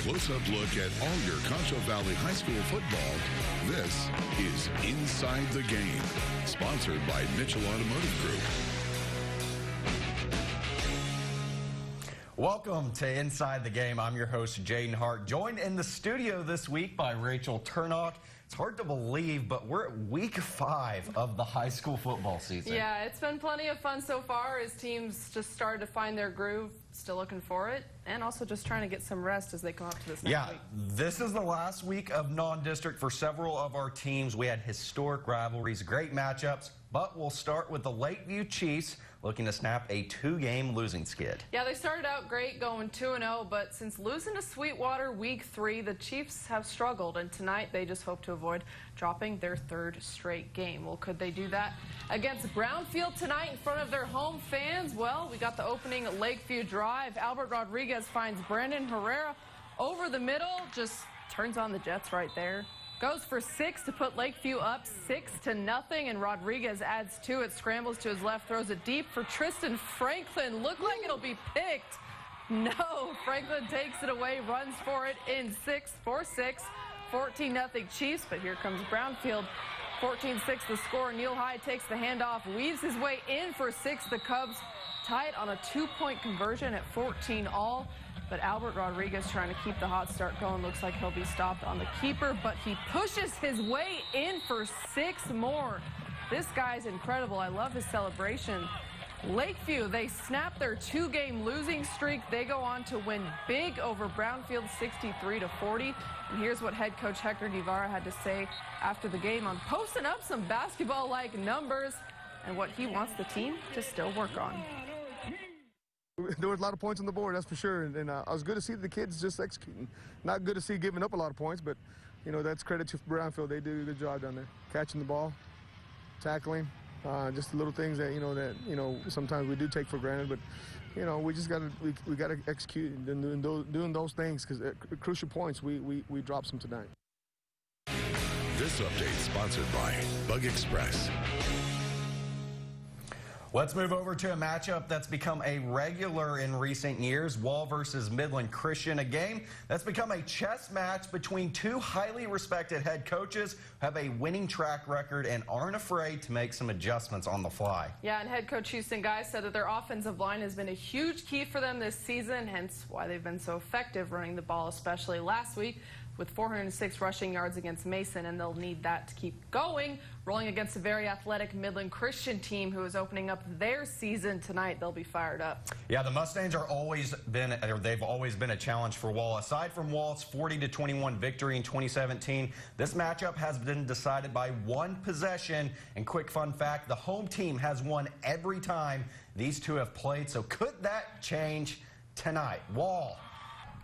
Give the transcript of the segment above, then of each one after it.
close-up look at all your Concho Valley High School football. This is Inside the Game, sponsored by Mitchell Automotive Group. Welcome to Inside the Game. I'm your host, Jaden Hart, joined in the studio this week by Rachel Turnock. It's hard to believe, but we're at week 5 of the high school football season. Yeah, it's been plenty of fun so far as teams just started to find their groove, still looking for it, and also just trying to get some rest as they come up to this next week. This is the last week of non-district for several of our teams. We had historic rivalries, great matchups, but we'll start with the Lakeview Chiefs looking to snap a 2-game losing skid. Yeah, they started out great going 2-0, but since losing to Sweetwater week 3, the Chiefs have struggled, and tonight they just hope to avoid dropping their 3rd straight game. Well, could they do that against Brownfield tonight in front of their home fans? Well, we got the opening Lakeview drive. Albert Rodriguez finds Brandon Herrera over the middle, just turns on the Jets right there. Goes for 6 to put Lakeview up 6-0, and Rodriguez adds 2. It scrambles to his left, throws it deep for Tristan Franklin. Looked like it'll be picked. No, Franklin takes it away, runs for it in 6 for 6. 14-0 Chiefs, but here comes Brownfield. 14-6 the score. Neil High takes the handoff, weaves his way in for 6. The Cubs tied on a 2-point conversion at 14-all. But Albert Rodriguez trying to keep the hot start going. Looks like he'll be stopped on the keeper, but he pushes his way in for 6 more. This guy's incredible. I love his celebration. Lakeview, they snap their 2-game losing streak. They go on to win big over Brownfield 63-40. And here's what head coach Hector Guevara had to say after the game on posting up some basketball-like numbers and what he wants the team to still work on. There was a lot of points on the board, that's for sure, and I was good to see the kids just executing. Not good to see giving up a lot of points, but, you know, that's credit to Brownfield. They do a good job down there. Catching the ball, tackling, just the little things that, sometimes we do take for granted, but, we just got to we got to execute and doing those things, because at crucial points, we dropped some tonight. This update sponsored by Bug Express. Let's move over to a matchup that's become a regular in recent years, Wall versus Midland Christian, a game that's become a chess match between 2 highly respected head coaches who have a winning track record and aren't afraid to make some adjustments on the fly. Yeah, and head coach Houston Guy said that their offensive line has been a huge key for them this season, hence why they've been so effective running the ball, especially last week with 406 rushing yards against Mason, and they'll need that to keep going. Rolling against a very athletic Midland Christian team who is opening up their season tonight. They'll be fired up. Yeah, the Mustangs they've always been a challenge for Wall. Aside from Wall's 40-21 victory in 2017, this matchup has been decided by 1 possession. And quick fun fact, the home team has won every time these 2 have played. So could that change tonight? Wall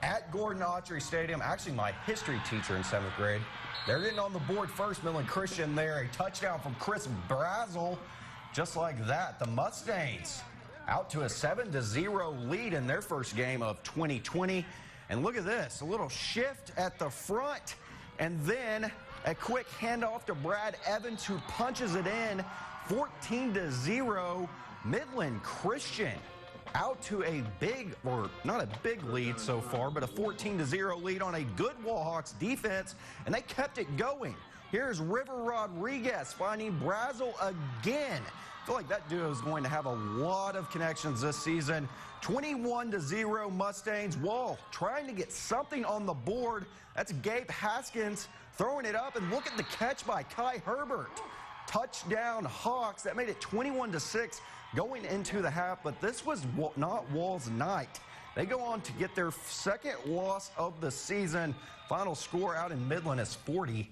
at Gordon Autry Stadium. Actually, my history teacher in 7th grade. They're getting on the board first. Midland Christian there. A touchdown from Chris Brazel. Just like that, the Mustangs out to a 7-0 lead in their first game of 2020. And look at this, a little shift at the front. And then a quick handoff to Brad Evans, who punches it in. 14-0 Midland Christian. Out to a big, or not a big lead so far, but a 14-0 lead on a good Wallhawks defense, and they kept it going. Here's River Rodriguez finding Brazel again. I feel like that duo is going to have a lot of connections this season. 21-0 Mustangs. Wall trying to get something on the board. That's Gabe Haskins throwing it up, and look at the catch by Kai Herbert. Touchdown Hawks. That made it 21-6 going into the half, but this was not Wall's night. They go on to get their 2nd loss of the season. Final score out in Midland is 40-6.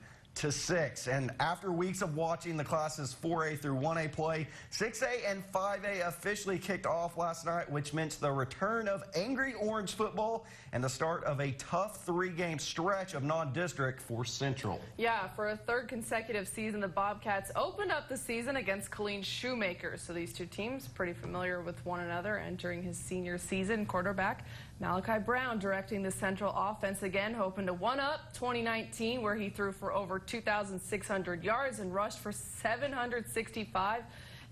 And after weeks of watching the classes 4A through 1A play, 6A and 5A officially kicked off last night, which meant the return of Angry Orange football and the start of a tough 3-game stretch of non-district for Central. Yeah, for a 3rd consecutive season, the Bobcats opened up the season against Killeen Shoemakers. So these 2 teams pretty familiar with one another entering his senior season. Quarterback Malachi Brown directing the Central offense again, hoping to one-up 2019, where he threw for over 2,600 yards and rushed for 765.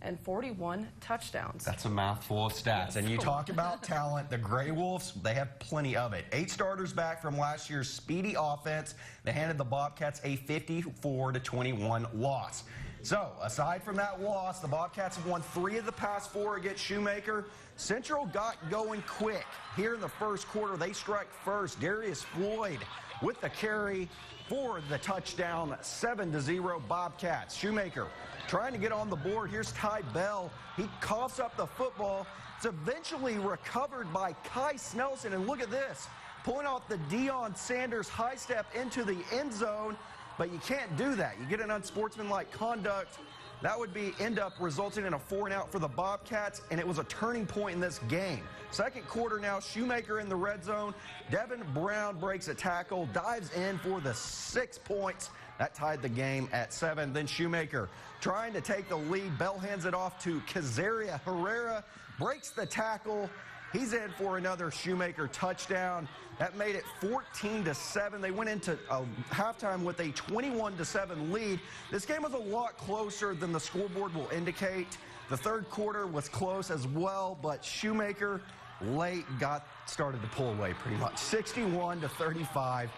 and 41 touchdowns. That's a mouthful of stats. And you talk about talent, the Gray Wolves, they have plenty of it. 8 starters back from last year's speedy offense. They handed the Bobcats a 54-21 loss. So, aside from that loss, the Bobcats have won 3 of the past 4 against Shoemaker. Central got going quick. Here in the first quarter, they strike first. Darius Floyd with the carry for the touchdown, 7-0 Bobcats. Shoemaker trying to get on the board. Here's Ty Bell. He coughs up the football. It's eventually recovered by Kai Snelson. And look at this, pulling out the Deion Sanders high step into the end zone. But you can't do that. You get an unsportsmanlike conduct. That would end up resulting in a 4-and-out for the Bobcats, and it was a turning point in this game. Second quarter now, Shoemaker in the red zone. Devin Brown breaks a tackle, dives in for the 6 points. That tied the game at 7. Then Shoemaker trying to take the lead. Bell hands it off to Kazaria Herrera, breaks the tackle. He's in for another Shoemaker touchdown. That made it 14-7. They went into halftime with a 21-7 lead. This game was a lot closer than the scoreboard will indicate. The third quarter was close as well, but Shoemaker late started to pull away pretty much. 61-35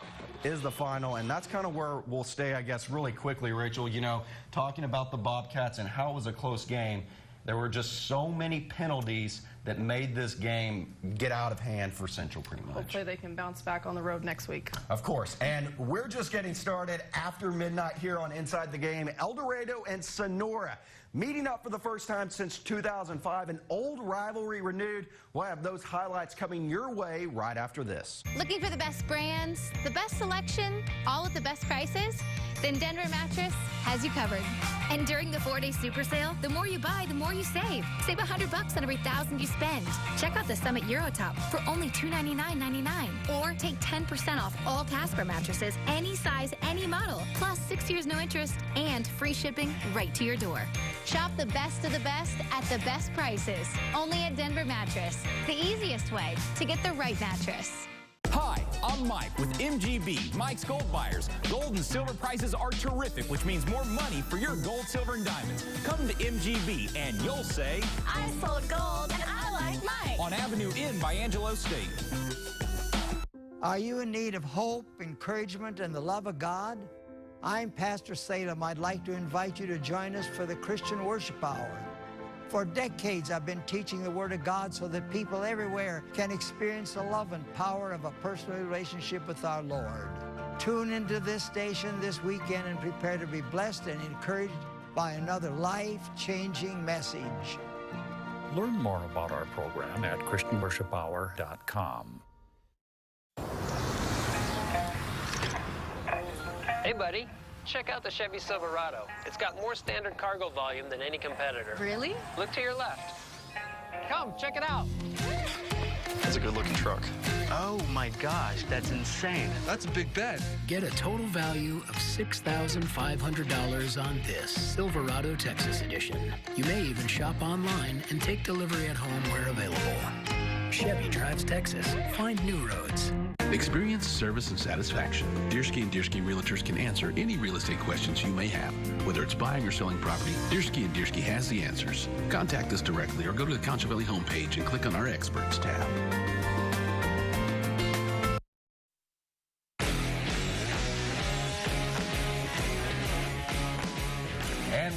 is the final, and that's kind of where we'll stay, I guess, really quickly, Rachel. You know, talking about the Bobcats and how it was a close game, there were just so many penalties that made this game get out of hand for Central pretty much. Hopefully they can bounce back on the road next week. Of course. And we're just getting started after midnight here on Inside the Game. Eldorado and Sonora meeting up for the first time since 2005. An old rivalry renewed. We'll have those highlights coming your way right after this. Looking for the best brands, the best selection, all at the best prices? Then Denver Mattress has you covered. And during the 4-day super sale, the more you buy, the more you save. Save $100 on every $1,000 you spend. Check out the Summit Eurotop for only $299.99. Or take 10% off all Casper mattresses, any size, any model. Plus 6 years no interest and free shipping right to your door. Shop the best of the best at the best prices. Only at Denver Mattress. The easiest way to get the right mattress. Hi, I'm Mike with MGB, Mike's Gold Buyers. Gold and silver prices are terrific, which means more money for your gold, silver, and diamonds. Come to MGB and you'll say, I sold gold and I like Mike. On Avenue N by Angelo State. Are you in need of hope, encouragement, and the love of God? I'm Pastor Salem. I'd like to invite you to join us for the Christian Worship Hour. For decades, I've been teaching the Word of God so that people everywhere can experience the love and power of a personal relationship with our Lord. Tune into this station this weekend and prepare to be blessed and encouraged by another life-changing message. Learn more about our program at ChristianWorshipHour.com. Hey, buddy. Check out the Chevy Silverado. It's got more standard cargo volume than any competitor. Really? Look to your left. Come, check it out. That's a good-looking truck. Oh, my gosh, that's insane. That's a big bet. Get a total value of $6,500 on this Silverado Texas Edition. You may even shop online and take delivery at home where available. Chevy drives Texas. Find new roads. Experience, service, and satisfaction. Diersky & Diersky Realtors can answer any real estate questions you may have. Whether it's buying or selling property, Diersky & Diersky has the answers. Contact us directly or go to the Concho Valley homepage and click on our Experts tab.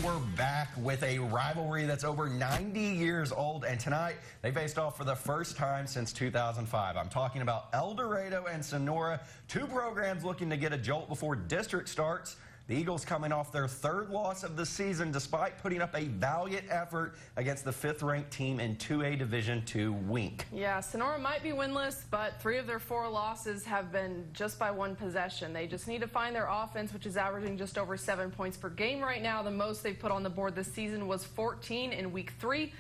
We're back with a rivalry that's over 90 years old, and tonight they faced off for the first time since 2005. I'm talking about Eldorado and Sonora, two programs looking to get a jolt before district starts. The Eagles coming off their third loss of the season despite putting up a valiant effort against the 5th-ranked team in 2A Division II Wink. Yeah, Sonora might be winless, but 3 of their 4 losses have been just by 1 possession. They just need to find their offense, which is averaging just over 7 points per game right now. The most they've put on the board this season was 14 in Week 3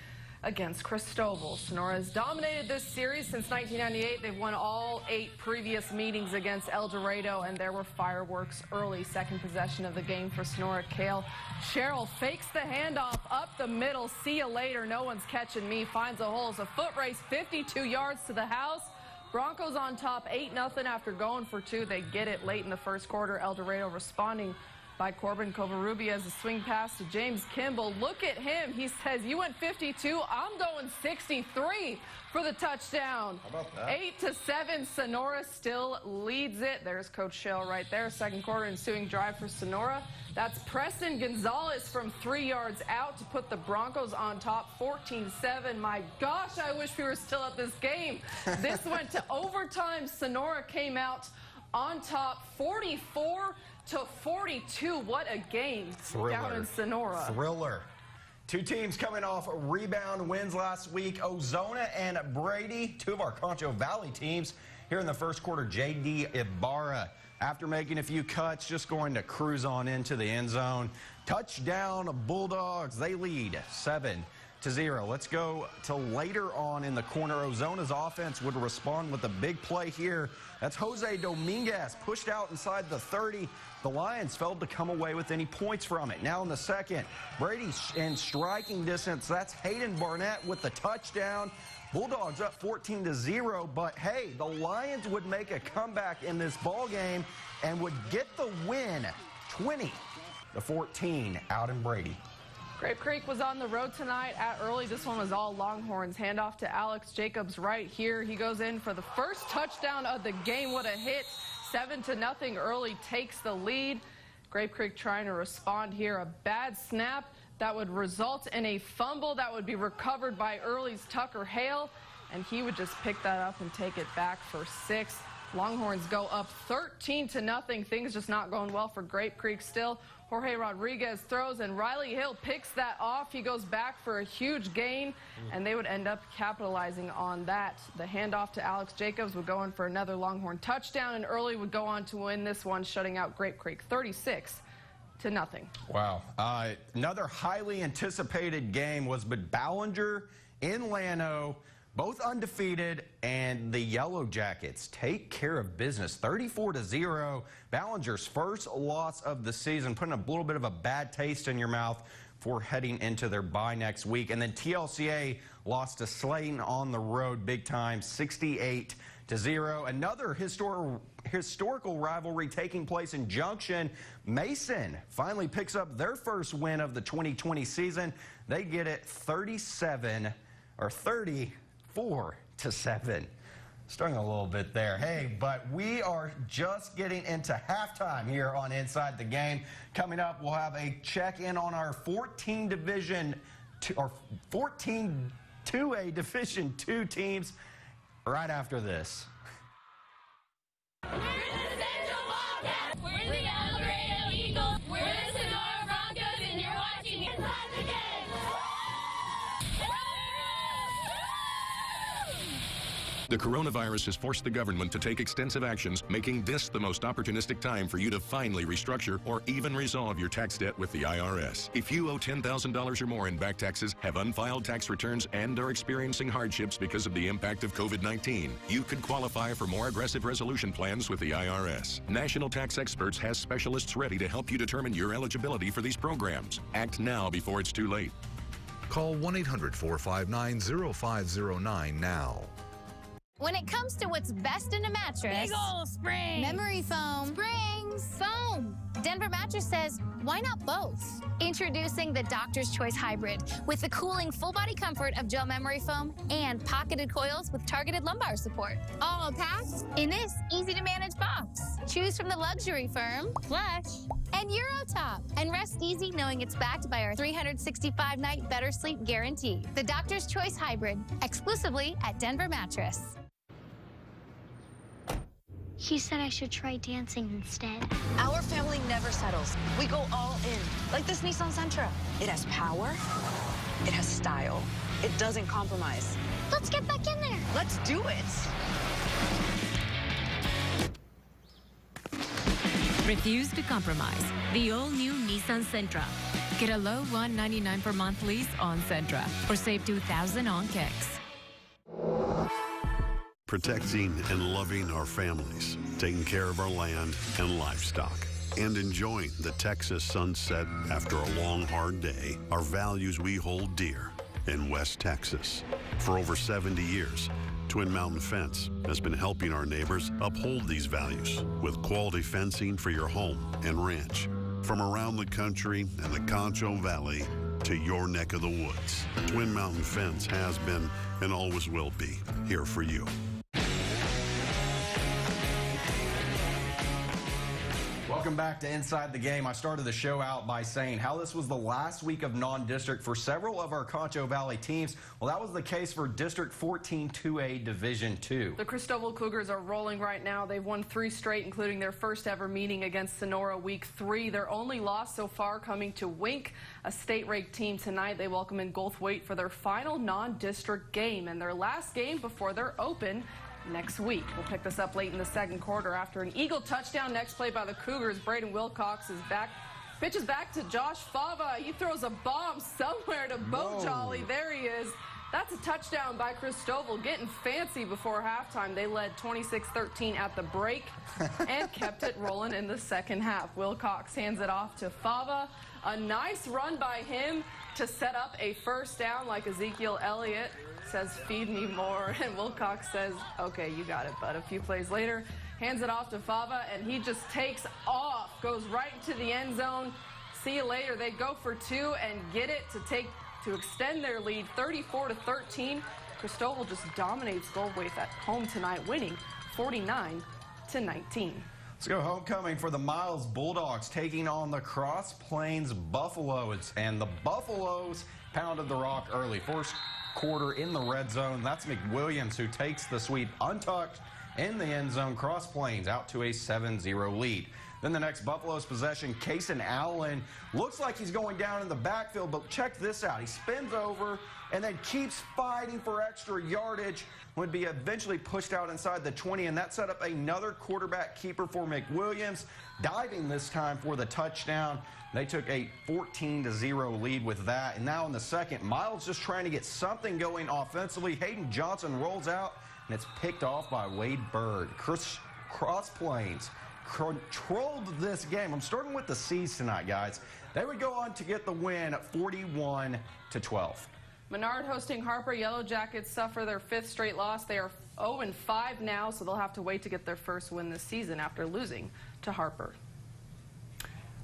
against Cristobal. Sonora has dominated this series since 1998. They've won all 8 previous meetings against Eldorado, and there were fireworks early. Second possession of the game for Sonora. Kale Sherrill fakes the handoff up the middle. See you later. No one's catching me. Finds a hole. It's a foot race, 52 yards to the house. Broncos on top, 8-0 after going for 2. They get it late in the first quarter. Eldorado responding by Corbin Covarrubias. A swing pass to James Kimball. Look at him. He says, you went 52. I'm going 63 for the touchdown. How about that? 8-7. Sonora still leads it. There's Coach Shell right there. Second quarter ensuing drive for Sonora. That's Preston Gonzalez from 3 yards out to put the Broncos on top 14-7. My gosh, I wish we were still at this game. This went to overtime. Sonora came out on top 44-42. What a game down in Sonora. Thriller. Two teams coming off rebound wins last week. Ozona and Brady, two of our Concho Valley teams. Here in the first quarter, J.D. Ibarra, after making a few cuts, just going to cruise on into the end zone. Touchdown, Bulldogs. They lead 7-0. Let's go to later on in the corner. Ozona's offense would respond with a big play here. That's Jose Dominguez pushed out inside the 30. The Lions failed to come away with any points from it. Now in the second, Brady in striking distance. That's Hayden Barnett with the touchdown. Bulldogs up 14-0, but hey, the Lions would make a comeback in this ball game and would get the win, 20-14 out in Brady. Grape Creek was on the road tonight at early. This one was all Longhorns. Handoff to Alex Jacobs right here. He goes in for the first touchdown of the game. What a hit. 7-0. Early takes the lead. Grape Creek trying to respond here. A bad snap that would result in a fumble that would be recovered by Early's Tucker Hale, and he would just pick that up and take it back for 6. Longhorns go up 13-0. Things just not going well for Grape Creek still. Jorge Rodriguez throws, and Riley Hill picks that off. He goes back for a huge gain, and they would end up capitalizing on that. The handoff to Alex Jacobs would go in for another Longhorn touchdown, and Early would go on to win this one, shutting out Grape Creek 36-0. Wow. Another highly anticipated game was with Ballinger in Llano, both undefeated, and the Yellow Jackets take care of business. 34-0. Ballinger's first loss of the season, putting a little bit of a bad taste in your mouth for heading into their bye next week. And then TLCA lost to Slayton on the road big time, 68-0. Another historical rivalry taking place in Junction. Mason finally picks up their first win of the 2020 season. They get it 34-7. Strung a little bit there. Hey, but we are just getting into halftime here on Inside the Game. Coming up, we'll have a check-in on our 14 2A Division 2 teams right after this. We're the Central Bobcats. We're the Eldorado Eagles. We're the Sonora Broncos, and you're watching Inside the Game. The coronavirus has forced the government to take extensive actions, making this the most opportunistic time for you to finally restructure or even resolve your tax debt with the IRS. If you owe $10,000 or more in back taxes, have unfiled tax returns, and are experiencing hardships because of the impact of COVID-19, you could qualify for more aggressive resolution plans with the IRS. National Tax Experts has specialists ready to help you determine your eligibility for these programs. Act now before it's too late. Call 1-800-459-0509 now. When it comes to what's best in a mattress, Big ol' spring. memory foam, springs, foam. Denver Mattress says, why not both? Introducing the Doctor's Choice Hybrid with the cooling full-body comfort of gel memory foam and pocketed coils with targeted lumbar support. All packed in this easy-to-manage box. Choose from the luxury firm, Plush, and Eurotop. And rest easy knowing it's backed by our 365-night better sleep guarantee. The Doctor's Choice Hybrid, exclusively at Denver Mattress. He said I should try dancing instead. Our family never settles. We go all in, like this Nissan Sentra. It has power, it has style, it doesn't compromise. Let's get back in there. Let's do it. Refuse to compromise. The all-new Nissan Sentra. Get a low $199 per month lease on Sentra or save $2,000 on kicks. Protecting and loving our families, taking care of our land and livestock, and enjoying the Texas sunset after a long, hard day are values we hold dear in West Texas. For over 70 years, Twin Mountain Fence has been helping our neighbors uphold these values with quality fencing for your home and ranch. From around the country and the Concho Valley to your neck of the woods, Twin Mountain Fence has been and always will be here for you. Welcome back to Inside the Game. I started the show out by saying how this was the last week of non-district for several of our Concho Valley teams. Well, that was the case for District 14 2A Division 2. The Cristobal Cougars are rolling right now. They've won 3 straight, including their first ever meeting against Sonora Week 3. Their only loss so far coming to Wink, a state-ranked team tonight. They welcome in Goldthwaite for their final non-district game and their last game before they're open next week. We'll pick this up late in the second quarter after an Eagle touchdown. Next play by the Cougars. Braden Wilcox is back. Pitches back to Josh Fava. He throws a bomb somewhere to Bo Jolly. There he is. That's a touchdown by Cristobal, getting fancy before halftime. They led 26-13 at the break and kept it rolling in the second half. Wilcox hands it off to Fava. A nice run by him to set up a first down like Ezekiel Elliott says, feed me more, and Wilcox says, okay, you got it, bud. A few plays later, hands it off to Fava, and he just takes off, goes right into the end zone. See you later. They go for 2 and get it to extend their lead 34-13. Cristobal just dominates Goldthwaite at home tonight, winning 49-19. Let's go homecoming for the Miles Bulldogs, taking on the Cross Plains Buffaloes, and the Buffaloes pounded the rock early. First quarter in the red zone. That's McWilliams who takes the sweep untucked in the end zone. Cross Plains out to a 7-0 lead. Then the next Buffalo's possession, KSAN-TV looks like he's going down in the backfield, but check this out. He spins over and then keeps fighting for extra yardage. Would be eventually pushed out inside the 20, and that set up another quarterback keeper for McWilliams, diving this time for the touchdown. They took a 14-0 lead with that. And now in the second, Miles just trying to get something going offensively. Hayden Johnson rolls out, and it's picked off by Wade Bird. Cross Plains controlled this game. I'm starting with the C's tonight, guys. They would go on to get the win 41-12. Menard hosting Harper. Yellow Jackets suffer their 5th straight loss. They are 0-5 now, so they'll have to wait to get their first win this season after losing to Harper.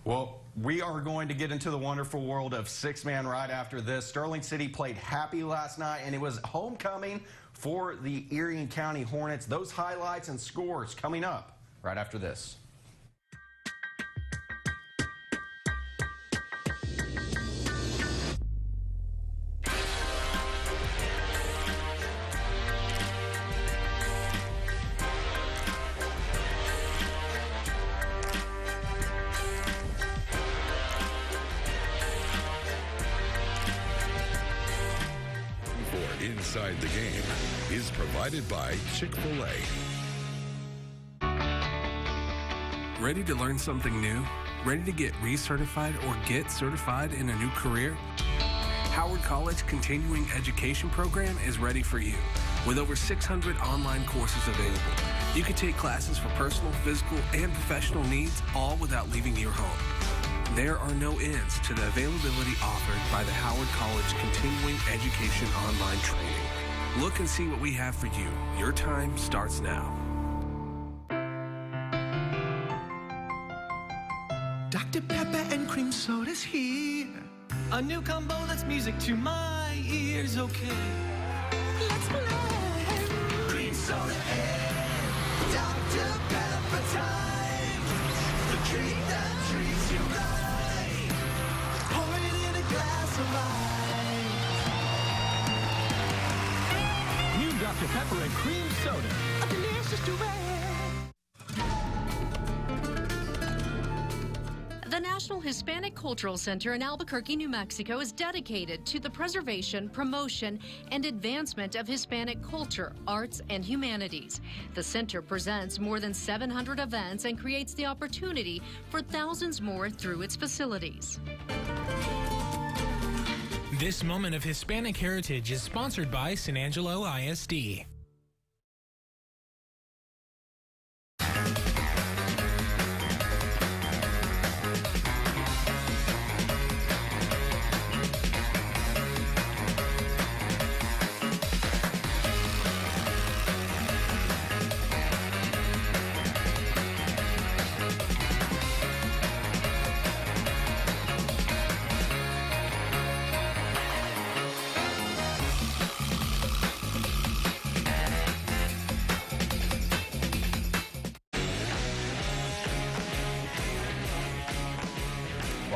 Well, we are going to get into the wonderful world of 6-man right after this. Sterling City played happy last night, and it was homecoming for the Erie County Hornets. Those highlights and scores coming up right after this. Inside the Game is provided by Chick-fil-A. Ready to learn something new? Ready to get recertified or get certified in a new career? Howard College Continuing Education Program is ready for you. With over 600 online courses available, you can take classes for personal, physical, and professional needs, all without leaving your home. There are no ends to the availability offered by the Howard College Continuing Education Online Training. Look and see what we have for you. Your time starts now. Dr. Pepper and cream soda's here. A new combo that's music to my ears, okay. Let's play. Cream soda and Dr. Pepper time. The treat that treats you right. Pour it in a glass of wine. New Dr. Pepper and cream soda. A delicious duet. The National Hispanic Cultural Center in Albuquerque, New Mexico is dedicated to the preservation, promotion, and advancement of Hispanic culture, arts, and humanities. The center presents more than 700 events and creates the opportunity for thousands more through its facilities. This moment of Hispanic heritage is sponsored by San Angelo ISD.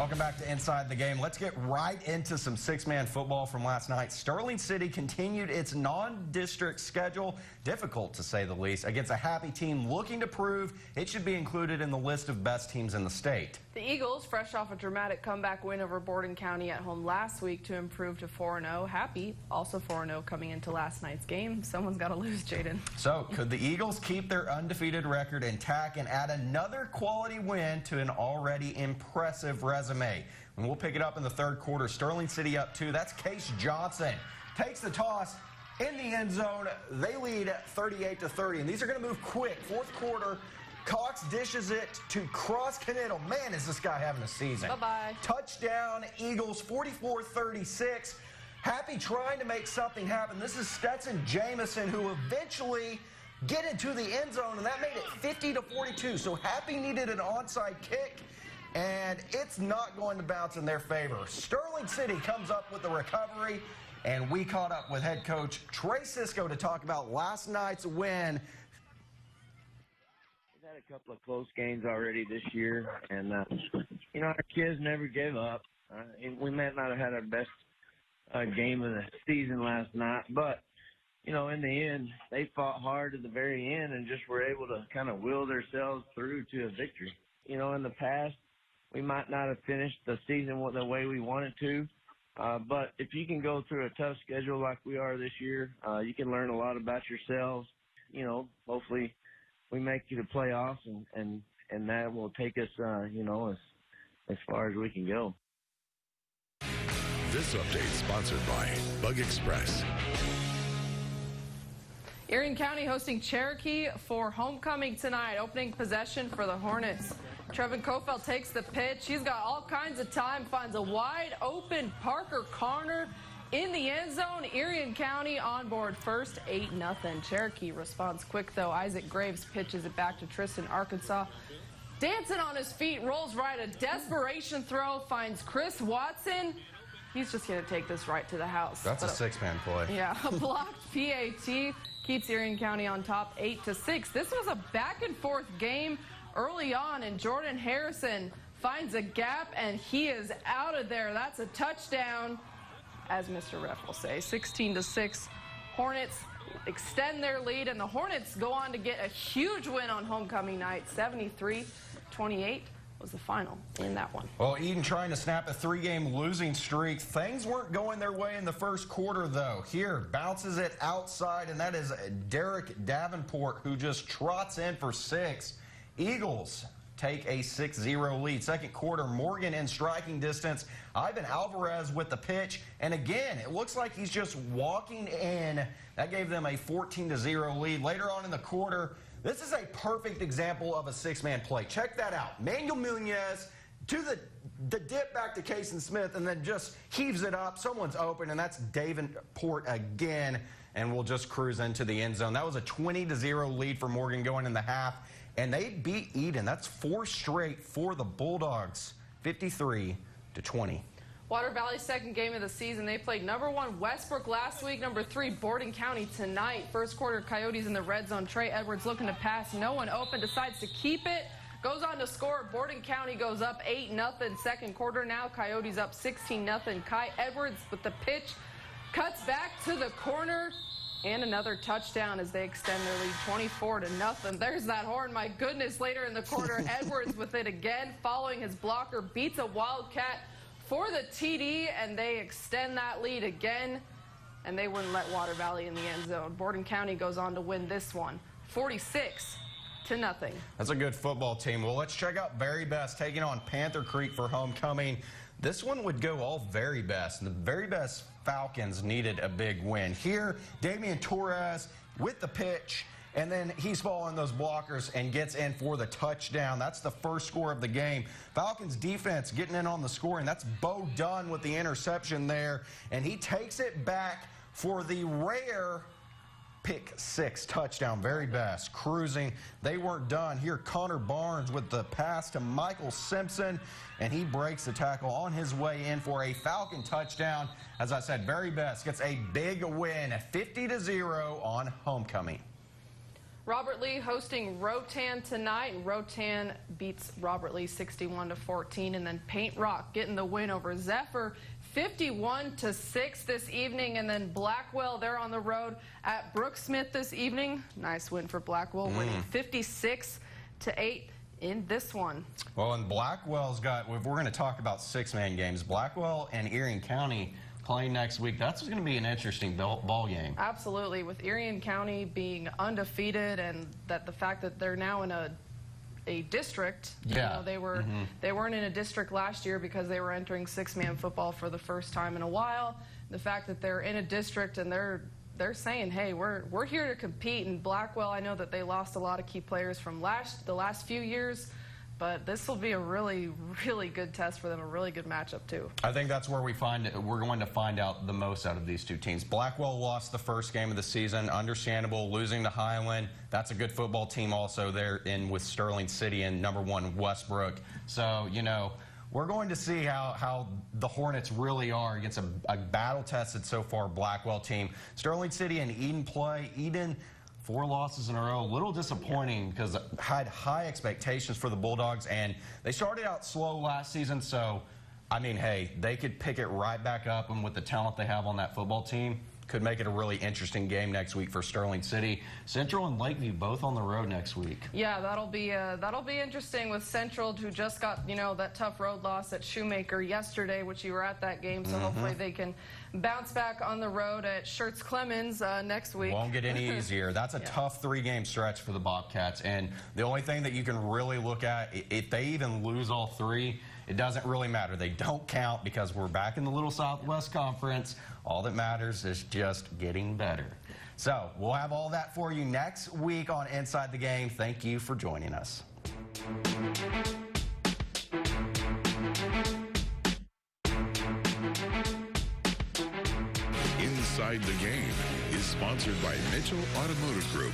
Welcome back to Inside the Game. Let's get right into some six-man football from last night. Sterling City continued its non-district schedule, difficult to say the least, against a happy team looking to prove it should be included in the list of best teams in the state. The Eagles, fresh off a dramatic comeback win over Borden County at home last week to improve to 4-0. Happy, also 4-0 coming into last night's game. Someone's got to lose, Jaden. So, could the Eagles keep their undefeated record intact and add another quality win to an already impressive resume? And we'll pick it up in the third quarter. Sterling City up 2. That's Case Johnson. Takes the toss in the end zone. They lead 38-30. And these are going to move quick. Fourth quarter, Cox dishes it to Cross Connettle. Man, is this guy having a season. Bye-bye. Touchdown, Eagles, 44-36. Happy trying to make something happen. This is Stetson Jamison, who eventually get into the end zone, and that made it 50-42. So Happy needed an onside kick, and it's not going to bounce in their favor. Sterling City comes up with the recovery, and we caught up with head coach Trey Cisco to talk about last night's win. We've had a couple of close games already this year, and, you know, our kids never gave up. We might not have had our best game of the season last night, but, you know, in the end, they fought hard at the very end and just were able to kind of will themselves through to a victory. You know, in the past, we might not have finished the season the way we wanted to, but if you can go through a tough schedule like we are this year, you can learn a lot about yourselves. You know, hopefully we make it to playoffs, and that will take us, you know, as far as we can go. This update sponsored by Bug Express. Erie County hosting Cherokee for homecoming tonight. Opening possession for the Hornets. Trevin Kofeld takes the pitch. He's got all kinds of time, finds a wide open Parker Connor in the end zone. Erie County on board first, 8-0. Cherokee responds quick, though. Isaac Graves pitches it back to Tristan Arkansas. Dancing on his feet, rolls right, a desperation throw, finds Chris Watson. He's just going to take this right to the house. That's a six-man play. Yeah, a blocked PAT keeps Erie County on top 8-6. This was a back-and-forth game early on, and Jordan Harrison finds a gap, and he is out of there. That's a touchdown, as Mr. Ref will say. 16-6. Hornets extend their lead, and the Hornets go on to get a huge win on homecoming night. 73-28 was the final in that one. Well, Eden trying to snap a three-game losing streak. Things weren't going their way in the first quarter, though. Here, bounces it outside, and that is Derek Davenport, who just trots in for 6. Eagles take a 6-0 lead. Second quarter, Morgan in striking distance. Ivan Alvarez with the pitch. And again, it looks like he's just walking in. That gave them a 14-0 lead. Later on in the quarter, this is a perfect example of a six-man play. Check that out. Manuel Munoz to the dip back to Kason Smith, and then just heaves it up. Someone's open, and that's Davenport again. And we'll just cruise into the end zone. That was a 20-0 lead for Morgan going in the half. And they beat Eden. That's 4 straight for the Bulldogs, 53-20. Water Valley's second game of the season. They played number 1 Westbrook last week, number 3 Borden County tonight. First quarter, Coyotes in the red zone. Trey Edwards looking to pass. No one open, decides to keep it. Goes on to score. Borden County goes up 8-0. Second quarter now, Coyotes up 16-0. Kai Edwards with the pitch. Cuts back to the corner. And another touchdown as they extend their lead 24-0. There's that horn. My goodness, later in the quarter, Edwards with it again. Following his blocker, beats a Wildcat for the TD, and they extend that lead again. And they wouldn't let Water Valley in the end zone. Borden County goes on to win this one, 46-0. That's a good football team. Well, let's check out Very Best taking on Panther Creek for homecoming. This one would go all Very Best. And the Very Best Falcons needed a big win. Here, Damian Torres with the pitch, and then he's following those blockers and gets in for the touchdown. That's the first score of the game. Falcons defense getting in on the scoring. That's Bo Dunn with the interception there, and he takes it back for the rare pick 6 touchdown. Very Best cruising. They weren't done. Here, Connor Barnes with the pass to Michael Simpson, and he breaks the tackle on his way in for a Falcon touchdown. As I said, Very Best gets a big win, 50-0 on homecoming. Robert Lee hosting Rotan tonight. Rotan beats Robert Lee 61-14, and then Paint Rock getting the win over Zephyr 51-6 this evening. And then Blackwell, they're on the road at Brooksmith this evening. Nice win for Blackwell, winning 56-8 in this one. Well, and Blackwell's got, if we're going to talk about six-man games, Blackwell and Erie County playing next week. That's going to be an interesting ball game. Absolutely, with Erie County being undefeated, and that the fact that they're now in a district. Yeah. You know, they weren't in a district last year because they were entering six-man football for the first time in a while. The fact that they're in a district and they're saying, hey, we're here to compete. And Blackwell, I know that they lost a lot of key players from the last few years, but this will be a really, really good test for them, a really good matchup too. I think that's where we're going to find out the most out of these two teams. Blackwell lost the first game of the season, understandable, losing to Highland. That's a good football team also. They're in with Sterling City and #1 Westbrook. So, you know, we're going to see how the Hornets really are against a battle-tested so far Blackwell team. Sterling City and Eden play. Eden, 4 losses in a row. A little disappointing because I had high expectations for the Bulldogs, and they started out slow last season. So, I mean, hey, they could pick it right back up, and with the talent they have on that football team, could make it a really interesting game next week for Sterling City. Central and Lakeview both on the road next week. Yeah, that'll be interesting with Central, who just got, you know, that tough road loss at Shoemaker yesterday, which you were at that game. So hopefully they can bounce back on the road at Schertz Clemens next week. Won't get any easier. That's a tough 3-game stretch for the Bobcats. And the only thing that you can really look at, if they even lose all 3, it doesn't really matter. They don't count because we're back in the Little Southwest Conference. All that matters is just getting better. So we'll have all that for you next week on Inside the Game. Thank you for joining us. Inside the Game is sponsored by Mitchell Automotive Group.